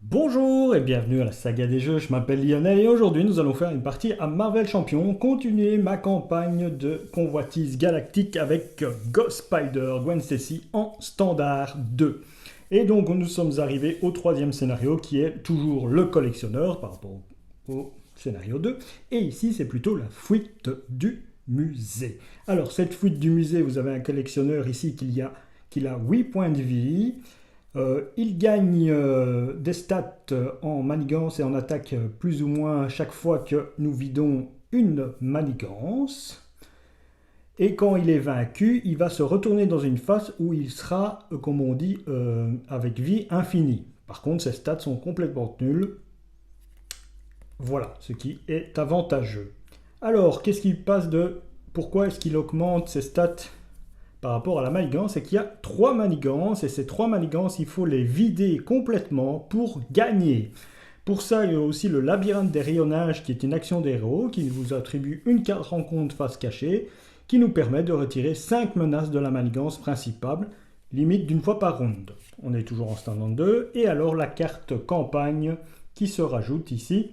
Bonjour et bienvenue à la saga des jeux, je m'appelle Lionel et aujourd'hui nous allons faire une partie à Marvel Champion, continuer ma campagne de convoitise galactique avec Ghost Spider Gwen Stacy en standard 2. Et donc nous sommes arrivés au troisième scénario qui est toujours le collectionneur par rapport au scénario 2. Et ici c'est plutôt la fuite du musée. Alors cette fuite du musée, vous avez un collectionneur ici qui a 8 points de vie. Il gagne des stats en manigance et en attaque plus ou moins chaque fois que nous vidons une manigance. Et quand il est vaincu, il va se retourner dans une phase où il sera, comme on dit, avec vie infinie. Par contre, ses stats sont complètement nuls. Voilà, ce qui est avantageux. Alors, qu'est-ce qui passe de... Pourquoi est-ce qu'il augmente ses stats par rapport à la manigance, c'est qu'il y a 3 manigances, et ces 3 manigances, il faut les vider complètement pour gagner. Pour ça, il y a aussi le labyrinthe des rayonnages, qui est une action d'héros, qui vous attribue une carte rencontre face cachée, qui nous permet de retirer 5 menaces de la manigance principale, limite d'une fois par ronde. On est toujours en standard 2, et alors la carte campagne qui se rajoute ici.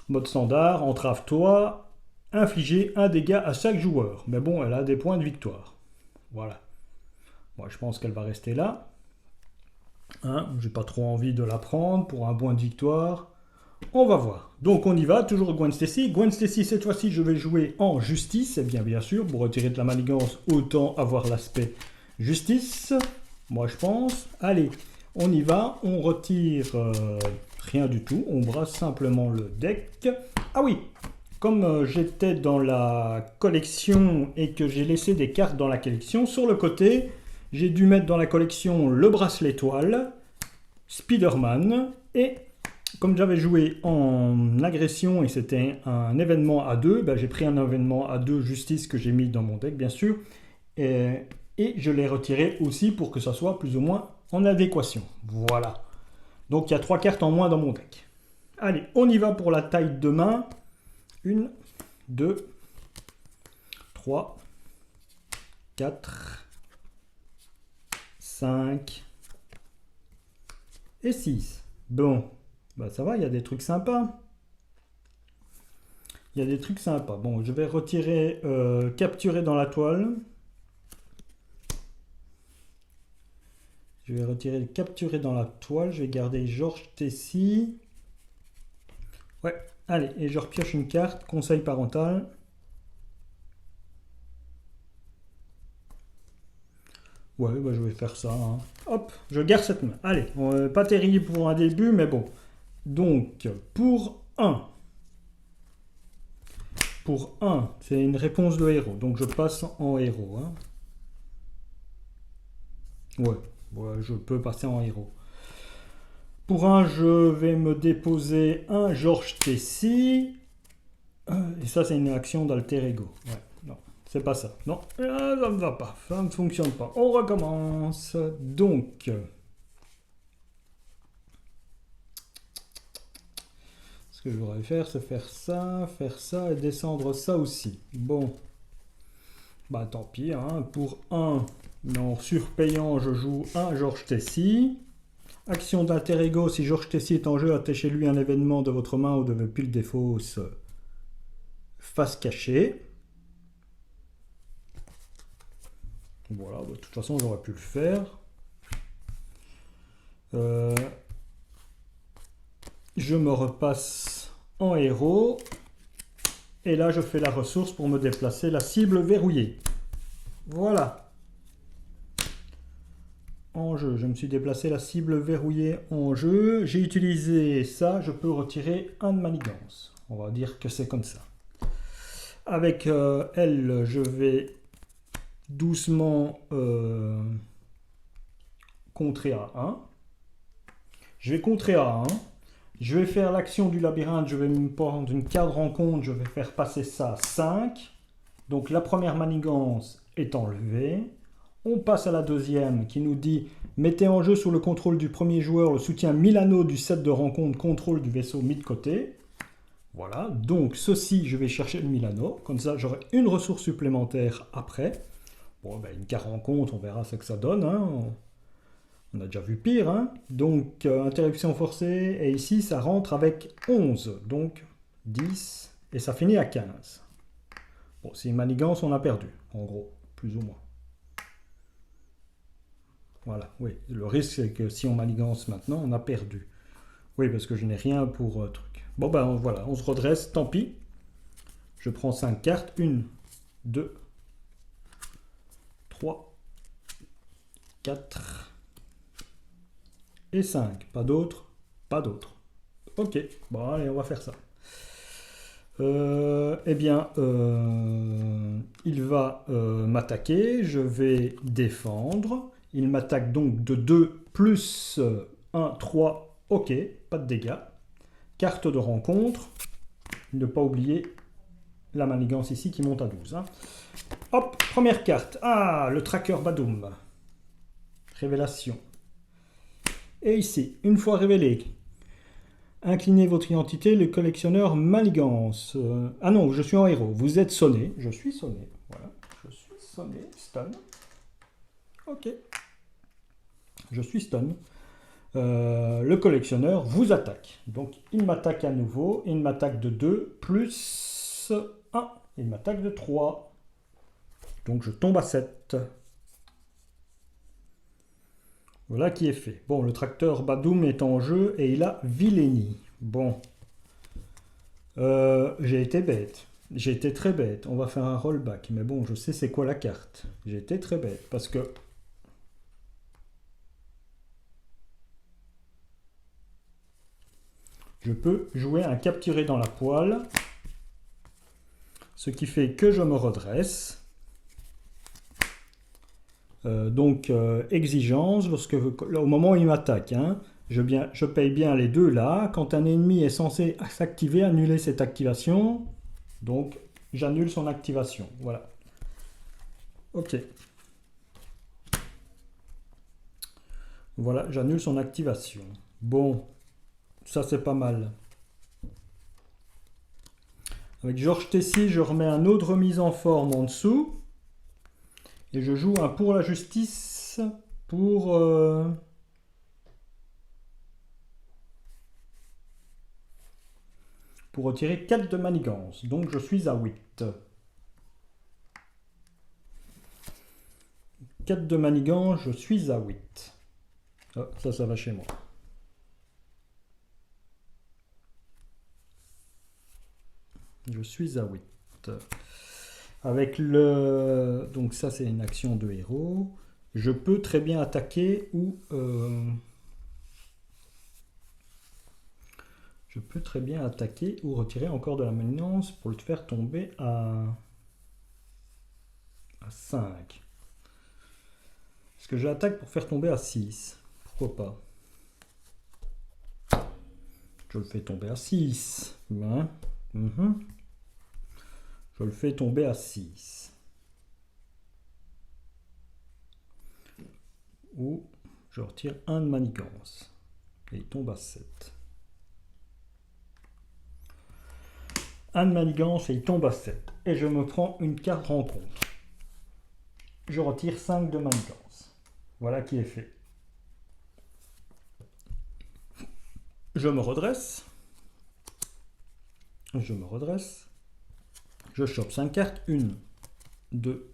Mode standard, entrave-toi, infliger un dégât à chaque joueur. Mais bon, elle a des points de victoire. Voilà. Moi, je pense qu'elle va rester là. Hein, j'ai pas trop envie de la prendre pour un point de victoire. On va voir. Donc, on y va. Toujours Gwen Stacy. Gwen Stacy, cette fois-ci, je vais jouer en justice. Et bien sûr, pour retirer de la manigance, autant avoir l'aspect justice. Moi, je pense. Allez, on y va. On retire rien du tout. On brasse simplement le deck. Ah oui! Comme j'étais dans la collection et que j'ai laissé des cartes dans la collection, sur le côté, j'ai dû mettre dans la collection le bracelet étoile, Spider-Man, et comme j'avais joué en agression et c'était un événement à 2, ben j'ai pris un événement à 2 justice que j'ai mis dans mon deck, bien sûr, et je l'ai retiré aussi pour que ça soit plus ou moins en adéquation. Voilà. Donc il y a 3 cartes en moins dans mon deck. Allez, on y va pour la taille de main. 1, 2, 3, 4, 5 et 6. Bon, bah ça va, il y a des trucs sympas. Il y a des trucs sympas. Bon, je vais retirer capturer dans la toile. Je vais retirer capturer dans la toile. Je vais garder Georges Tessy. Ouais, allez, et je repioche une carte, conseil parental. Ouais, bah je vais faire ça. Hein. Hop, je garde cette main. Allez, pas terrible pour un début, mais bon. Donc, pour 1. Pour 1, c'est une réponse de héros. Donc, je passe en héros. Hein. Ouais, je peux passer en héros. Pour 1, je vais me déposer un Georges Tessy. Et ça, c'est une action d'alter ego. Ouais, non, c'est pas ça. Non, ça ne va pas. Ça ne fonctionne pas. On recommence. Donc, ce que je voudrais faire, c'est faire ça et descendre ça aussi. Bon, bah tant pis. Hein. Pour 1, mais en surpayant, je joue un Georges Tessy. Action d'alter ego, si Georges Tessy est en jeu, attachez-lui un événement de votre main ou de vos piles des fausses face cachée. Voilà, de toute façon j'aurais pu le faire. Je me repasse en héros. Et là je fais la ressource pour me déplacer la cible verrouillée. Voilà. En jeu, je me suis déplacé la cible verrouillée en jeu. J'ai utilisé ça, je peux retirer un de manigance. On va dire que c'est comme ça. Avec elle, je vais doucement contrer à 1. Je vais contrer à 1. Je vais faire l'action du labyrinthe. Je vais me prendre une carte rencontre. Je vais faire passer ça à 5. Donc la première manigance est enlevée. On passe à la deuxième qui nous dit « Mettez en jeu sous le contrôle du premier joueur le soutien Milano du set de rencontre contrôle du vaisseau mis de côté. » Voilà, donc ceci, je vais chercher le Milano. Comme ça, j'aurai une ressource supplémentaire après. Bon, ben, une carte rencontre, on verra ce que ça donne. Hein. On a déjà vu pire, hein. Donc, interruption forcée, et ici, ça rentre avec 11. Donc, 10, et ça finit à 15. Bon, c'est une manigance, on a perdu, en gros, plus ou moins. Voilà, oui. Le risque, c'est que si on manigance maintenant, on a perdu. Oui, parce que je n'ai rien pour truc. Bon, ben voilà, on se redresse, tant pis. Je prends 5 cartes. 1, 2, 3, 4 et 5. Pas d'autres? Pas d'autres. Ok, bon, allez, on va faire ça. Eh bien, il va m'attaquer. Je vais défendre. Il m'attaque donc de 2 plus 1, 3. Ok, pas de dégâts. Carte de rencontre. Ne pas oublier la manigance ici qui monte à 12. Hein. Hop, première carte. Ah, le tracker Badoum. Révélation. Et ici, une fois révélé, inclinez votre identité, le collectionneur manigance. Ah non, je suis en héros. Vous êtes sonné. Je suis sonné. Voilà, je suis sonné. Stun. Ok. Je suis stun. Le collectionneur vous attaque. Donc, il m'attaque à nouveau. Il m'attaque de 2 plus 1. Il m'attaque de 3. Donc, je tombe à 7. Voilà qui est fait. Bon, le tracteur Badoum est en jeu et il a Villénie. Bon. J'ai été bête. J'ai été très bête. On va faire un rollback. Mais bon, je sais c'est quoi la carte. J'ai été très bête parce que... je peux jouer un capturé dans la poêle. Ce qui fait que je me redresse. Exigence, au moment où il m'attaque, hein, je paye bien les deux là. Quand un ennemi est censé s'activer, annuler cette activation. Donc, j'annule son activation. Voilà. Ok. Voilà, j'annule son activation. Bon, ça c'est pas mal. Avec Georges Tessy, je remets un autre remise en forme en dessous. Et je joue un pour la justice pour retirer 4 de manigance. Donc je suis à 8. 4 de manigance, je suis à 8. Oh, ça va chez moi. Je suis à 8. Avec le... donc ça c'est une action de héros. Je peux très bien attaquer ou... je peux très bien attaquer ou retirer encore de la manigance pour le faire tomber à 5. Est-ce que j'attaque pour faire tomber à 6? Pourquoi pas? Je le fais tomber à 6. Hein. Je le fais tomber à 6. Ou je retire 1 de manigance. Et il tombe à 7. 1 de manigance et il tombe à 7. Et je me prends une carte rencontre. Je retire 5 de manigance. Voilà qui est fait. Je me redresse. Je me redresse. Je chope 5 cartes. 1, 2,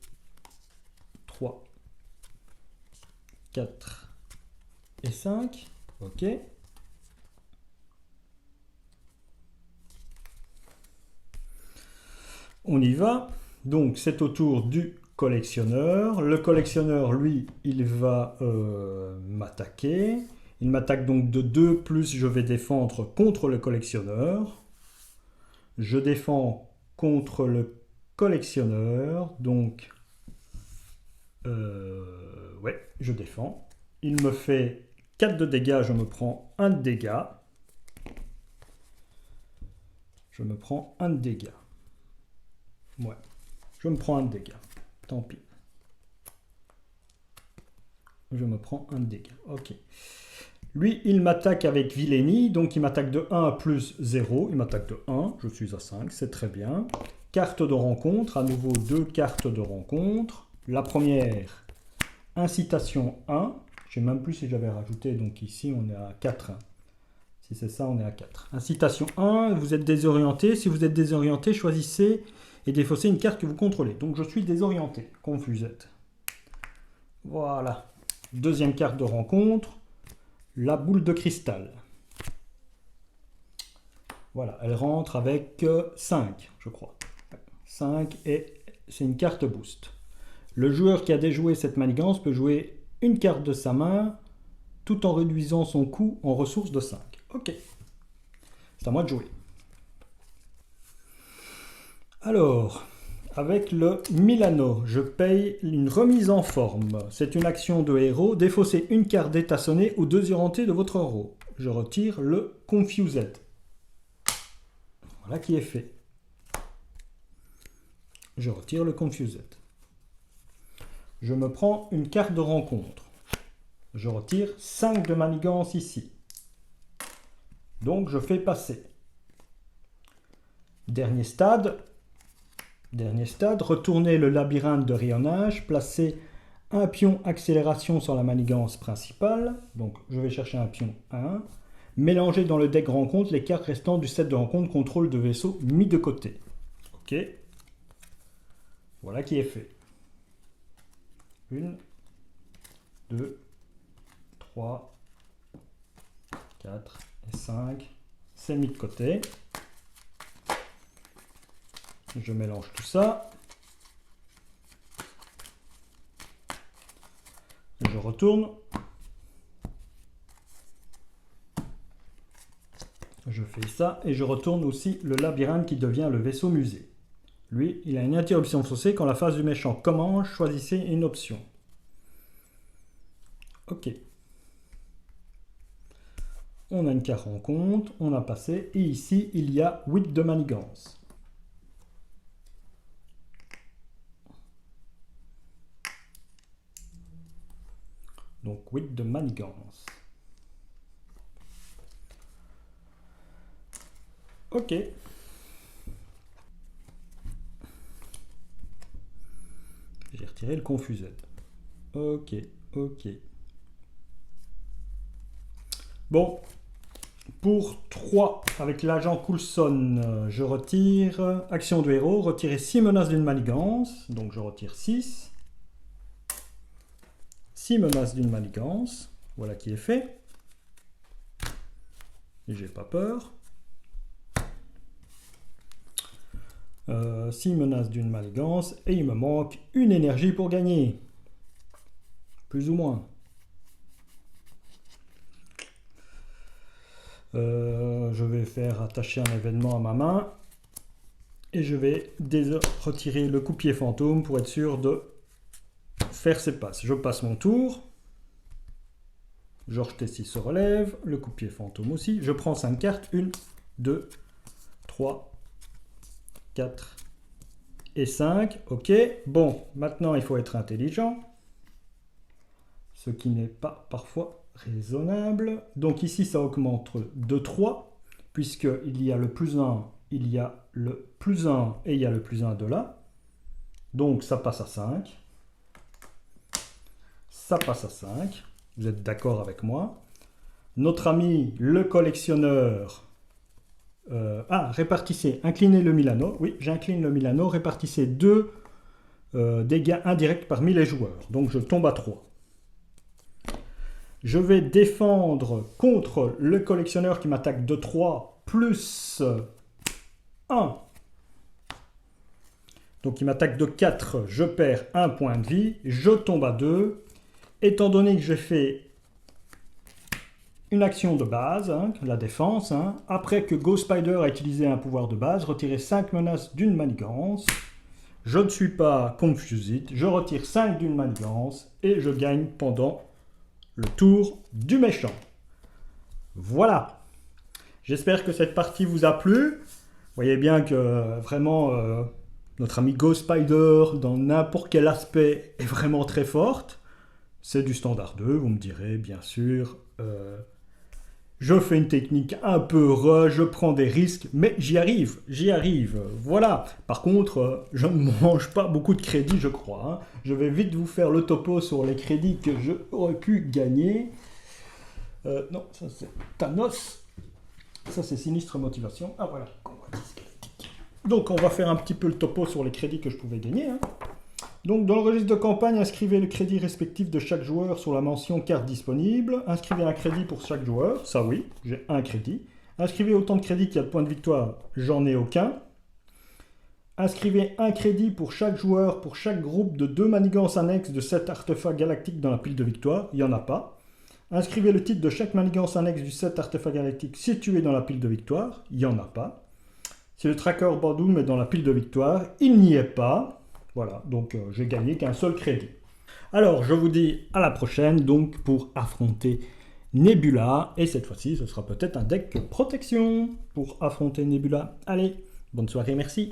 3, 4 et 5. Ok. On y va. Donc, c'est au tour du collectionneur. Le collectionneur, lui, il va m'attaquer. Il m'attaque donc de 2, plus je vais défendre contre le collectionneur. Je défends contre le collectionneur. Donc, ouais, je défends. Il me fait 4 de dégâts, je me prends 1 de dégâts. Je me prends 1 de dégâts. Ouais, je me prends 1 de dégâts. Tant pis. Je me prends 1 de dégâts. Ok. Lui, il m'attaque avec Villénie, donc il m'attaque de 1 à plus 0. Il m'attaque de 1, je suis à 5, c'est très bien. Carte de rencontre, à nouveau 2 cartes de rencontre. La première, incitation 1. Je ne sais même plus si j'avais rajouté, donc ici on est à 4. Si c'est ça, on est à 4. Incitation 1, vous êtes désorienté. Si vous êtes désorienté, choisissez et défaussez une carte que vous contrôlez. Donc je suis désorienté, Confused. Voilà. Deuxième carte de rencontre, la boule de cristal. Voilà, elle rentre avec 5, je crois. 5 et c'est une carte boost. Le joueur qui a déjoué cette manigance peut jouer une carte de sa main tout en réduisant son coût en ressources de 5. Ok. C'est à moi de jouer. Alors, avec le Milano, je paye une remise en forme. C'est une action de héros. Défaussez une carte d'état sonné ou désorienté de votre héros. Je retire le Confused. Voilà qui est fait. Je retire le Confused. Je me prends une carte de rencontre. Je retire 5 de manigance ici. Donc je fais passer. Dernier stade, retournez le labyrinthe de rayonnage, placez un pion accélération sur la manigance principale. Donc je vais chercher un pion 1. Mélangez dans le deck rencontre les cartes restantes du set de rencontre contrôle de vaisseau mis de côté. Ok. Voilà qui est fait. 1, 2, 3, 4 et 5. C'est mis de côté. Je mélange tout ça. Je retourne. Je fais ça et je retourne aussi le labyrinthe qui devient le vaisseau musée. Lui, il a une interruption forcée. Quand la phase du méchant commence, choisissez une option. Ok. On a une carte rencontre, on a passé. Et ici, il y a 8 de manigance. Donc 8 de manigance. Ok. J'ai retiré le Confused. Ok, ok. Bon, pour 3, avec l'agent Coulson, je retire action de héros, retirer 6 menaces d'une manigance. Donc je retire 6. 6 menaces d'une manigance. Voilà qui est fait. Et j'ai pas peur. 6 menaces d'une manigance. Et il me manque une énergie pour gagner. Plus ou moins. Je vais faire attacher un événement à ma main. Et je vais retirer le coupier fantôme pour être sûr de faire ses passes. Je passe mon tour. Georges Tessie se relève. Le coupier fantôme aussi. Je prends 5 cartes. 1, 2, 3, 4 et 5. Ok. Bon, maintenant il faut être intelligent. Ce qui n'est pas parfois raisonnable. Donc ici ça augmente de 3. Puisqu'il y a le plus 1, il y a le plus 1 et il y a le plus 1 de là. Donc ça passe à 5. Ça passe à 5. Vous êtes d'accord avec moi? Notre ami le collectionneur. Répartissez. Inclinez le Milano. Oui, j'incline le Milano. Répartissez 2 dégâts indirects parmi les joueurs. Donc je tombe à 3. Je vais défendre contre le collectionneur qui m'attaque de 3 plus 1. Donc il m'attaque de 4. Je perds 1 point de vie. Je tombe à 2. Étant donné que j'ai fait une action de base, la défense, après que Ghost Spider a utilisé un pouvoir de base, retirez 5 menaces d'une manigance. Je ne suis pas Confused, je retire 5 d'une manigance et je gagne pendant le tour du méchant. Voilà. J'espère que cette partie vous a plu. Vous voyez bien que vraiment notre ami Ghost Spider, dans n'importe quel aspect, est vraiment très forte. C'est du standard 2, vous me direz, bien sûr. Je fais une technique un peu rush, je prends des risques, mais j'y arrive, voilà. Par contre, je ne mange pas beaucoup de crédits, je crois, hein. Je vais vite vous faire le topo sur les crédits que j'aurais pu gagner. Non, ça c'est Thanos, ça c'est Sinistre Motivation. Ah voilà, Convoitise Galactique. Donc on va faire un petit peu le topo sur les crédits que je pouvais gagner, hein. Donc, dans le registre de campagne, inscrivez le crédit respectif de chaque joueur sur la mention carte disponible. Inscrivez un crédit pour chaque joueur. Ça, oui, j'ai un crédit. Inscrivez autant de crédits qu'il y a de points de victoire. J'en ai aucun. Inscrivez un crédit pour chaque joueur, pour chaque groupe de 2 manigances annexes de 7 artefacts galactiques dans la pile de victoire. Il n'y en a pas. Inscrivez le titre de chaque manigance annexe du 7 artefacts galactiques situé dans la pile de victoire. Il n'y en a pas. Si le tracker Bordoum est dans la pile de victoire, il n'y est pas. Voilà, donc j'ai gagné qu'un seul crédit. Alors, je vous dis à la prochaine, donc, pour affronter Nebula. Et cette fois-ci, ce sera peut-être un deck protection pour affronter Nebula. Allez, bonne soirée, merci.